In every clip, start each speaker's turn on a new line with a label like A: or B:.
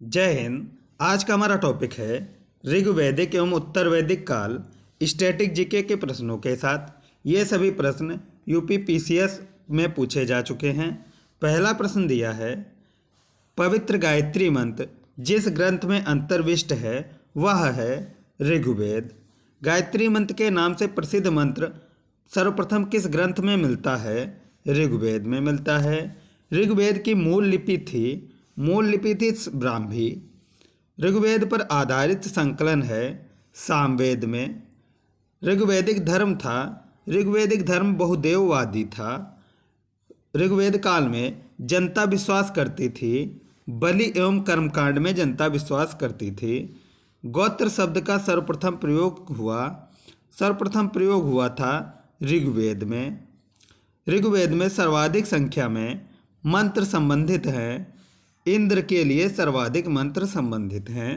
A: जय हिंद। आज का हमारा टॉपिक है ऋग्वैदिक एवं उत्तर वैदिक काल स्टैटिक जीके के प्रश्नों के साथ। ये सभी प्रश्न यूपी पीसीएस में पूछे जा चुके हैं। पहला प्रश्न दिया है, पवित्र गायत्री मंत्र जिस ग्रंथ में अंतर्विष्ट है वह है ऋग्वेद। गायत्री मंत्र के नाम से प्रसिद्ध मंत्र सर्वप्रथम किस ग्रंथ में मिलता है? ऋग्वेद में मिलता है। ऋग्वेद की मूल लिपि थी ब्राह्मी। ऋग्वेद पर आधारित संकलन है सामवेद में। ऋग्वैदिक धर्म बहुदेववादी था। ऋग्वेद काल में जनता विश्वास करती थी, बलि एवं कर्मकांड में जनता विश्वास करती थी। गोत्र शब्द का सर्वप्रथम प्रयोग हुआ था ऋग्वेद में। ऋग्वेद में सर्वाधिक संख्या में मंत्र संबंधित हैं। इंद्र के लिए सर्वाधिक मंत्र संबंधित हैं।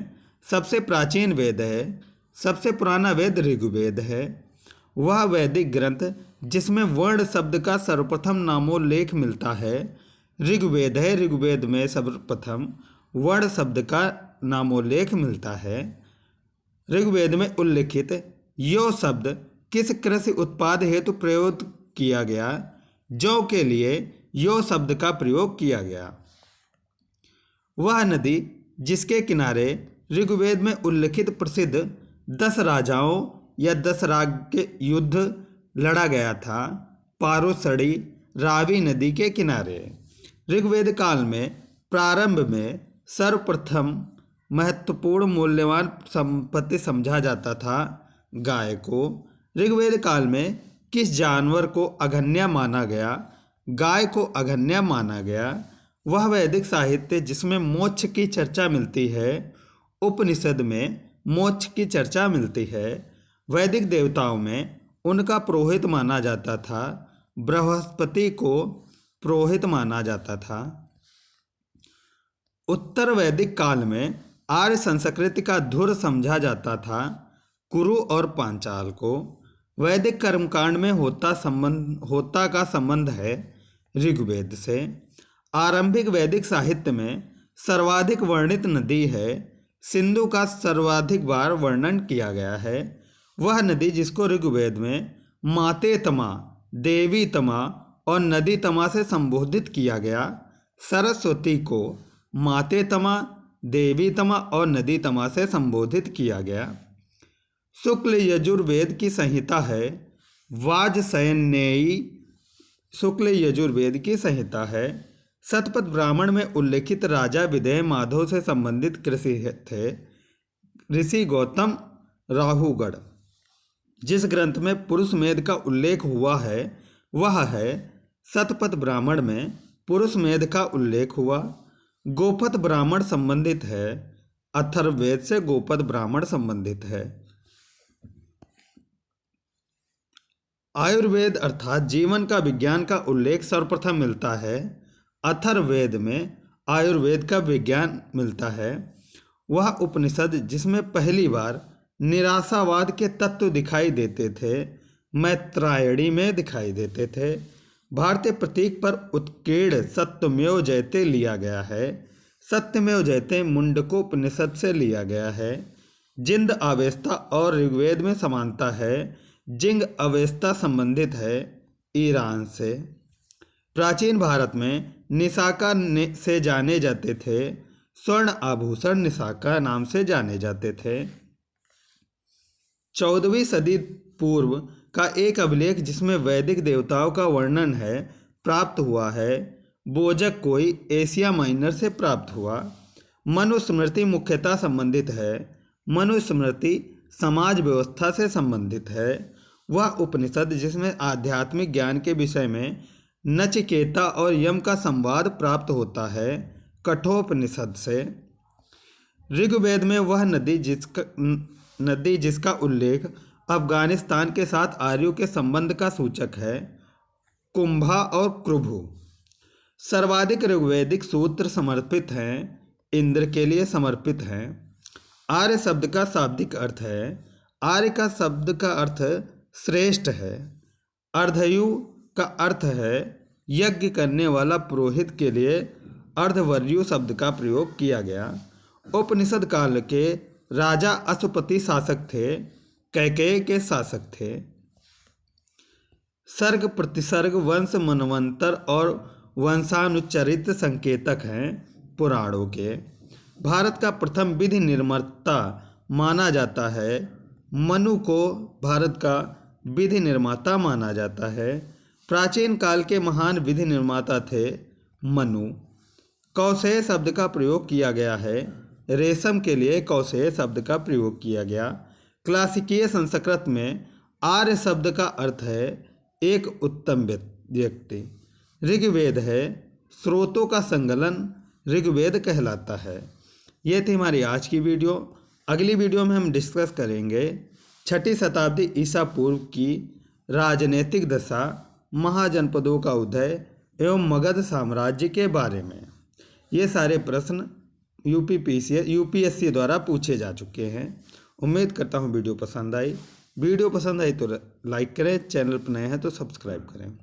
A: सबसे प्राचीन वेद है, सबसे पुराना वेद ऋग्वेद है। वह वैदिक ग्रंथ जिसमें वर्ण शब्द का सर्वप्रथम नामोल्लेख मिलता है ऋग्वेद है। ऋग्वेद में सर्वप्रथम वर्ण शब्द का नामोल्लेख मिलता है। ऋग्वेद में उल्लिखित यो शब्द किस कृषि उत्पाद हेतु प्रयोग किया गया? जौ के लिए यो शब्द का प्रयोग किया गया। वह नदी जिसके किनारे ऋग्वेद में उल्लिखित प्रसिद्ध 10 राजाओं या 10 राग के युद्ध लड़ा गया था, पारोसड़ी रावी नदी के किनारे। ऋग्वेद काल में प्रारंभ में सर्वप्रथम महत्वपूर्ण मूल्यवान संपत्ति समझा जाता था गाय को। ऋग्वेद काल में किस जानवर को अघन्या माना गया? गाय को अघन्या माना गया। वह वैदिक साहित्य जिसमें मोक्ष की चर्चा मिलती है, उपनिषद में मोक्ष की चर्चा मिलती है। वैदिक देवताओं में उनका पुरोहित माना जाता था, बृहस्पति को पुरोहित माना जाता था। उत्तर वैदिक काल में आर्य संस्कृति का धुर समझा जाता था कुरु और पांचाल को। वैदिक कर्मकांड में होता का संबंध है ऋग्वेद से। आरंभिक वैदिक साहित्य में सर्वाधिक वर्णित नदी है सिंधु का सर्वाधिक बार वर्णन किया गया है। वह नदी जिसको ऋग्वेद में माते तमा, देवी तमा और नदी तमा से संबोधित किया गया। सरस्वती को माते तमा, देवी तमा और नदी तमा से संबोधित किया गया। शुक्ल यजुर्वेद की संहिता है वाजसनेयी। शुक्ल यजुर्वेद की संहिता है। शतपथ ब्राह्मण में उल्लेखित राजा विदेह माधव से संबंधित कृषि थे ऋषि गौतम राहुगढ़। जिस ग्रंथ में पुरुष मेध का उल्लेख हुआ है वह है शतपथ ब्राह्मण में पुरुष मेध का उल्लेख हुआ। गोपथ ब्राह्मण संबंधित है, अथर्ववेद से गोपथ ब्राह्मण संबंधित है। आयुर्वेद अर्थात जीवन का विज्ञान का उल्लेख सर्वप्रथम मिलता है अथर्ववेद में। आयुर्वेद का विज्ञान मिलता है। वह उपनिषद जिसमें पहली बार निराशावाद के तत्व दिखाई देते थे मैत्रायणी में दिखाई देते थे। भारतीय प्रतीक पर उत्कीर्ण सत्यमेव जयते लिया गया है। सत्यमेव जयते मुंडकोपनिषद से लिया गया है। जिंद अवेस्ता और ऋग्वेद में समानता है। जिंग अवेस्ता संबंधित है ईरान से। प्राचीन भारत में निशाका से जाने जाते थे। स्वर्ण आभूषण निशाका नाम से जाने जाते थे। 14वीं सदी पूर्व का एक अभिलेख जिसमें वैदिक देवताओं का वर्णन है प्राप्त हुआ है। बोजक कोई एशिया माइनर से प्राप्त हुआ। मनुस्मृति मुख्यतः संबंधित है। मनुस्मृति समाज व्यवस्था से संबंधित है। वह उपनिषद जिसमें आध्यात्मिक ज्ञान के विषय में नचिकेता और यम का संवाद प्राप्त होता है कठोपनिषद से। ऋग्वेद में वह नदी जिसका उल्लेख अफगानिस्तान के साथ आर्यों के संबंध का सूचक है कुंभा और क्रुभु। सर्वाधिक ऋग्वैदिक सूत्र समर्पित हैं इंद्र के लिए समर्पित हैं। आर्य शब्द का शाब्दिक अर्थ है। आर्य का शब्द का अर्थ श्रेष्ठ है। अर्धयु का अर्थ है यज्ञ करने वाला पुरोहित के लिए अर्धवर्यु शब्द का प्रयोग किया गया। उपनिषद काल के राजा अश्वपति शासक थे, कैकेयी के शासक थे। सर्ग प्रतिसर्ग वंश मनवंतर और वंशानुचरित संकेतक हैं पुराणों के। भारत का प्रथम विधि निर्माता माना जाता है। मनु को भारत का विधि निर्माता माना जाता है। प्राचीन काल के महान विधि निर्माता थे मनु। कौशेय शब्द का प्रयोग किया गया है। रेशम के लिए कौशेय शब्द का प्रयोग किया गया। क्लासिकीय संस्कृत में आर्य शब्द का अर्थ है एक उत्तम व्यक्ति। ऋग्वेद है स्रोतों का संकलन, ऋग्वेद कहलाता है। ये थी हमारी आज की वीडियो। अगली वीडियो में हम डिस्कस करेंगे 6ठी शताब्दी ईसा पूर्व की राजनीतिक दशा, महाजनपदों का उदय एवं मगध साम्राज्य के बारे में। ये सारे प्रश्न यूपीएससी द्वारा पूछे जा चुके हैं। उम्मीद करता हूँ वीडियो पसंद आई। वीडियो पसंद आई तो लाइक करें, चैनल पर नए हैं तो सब्सक्राइब करें।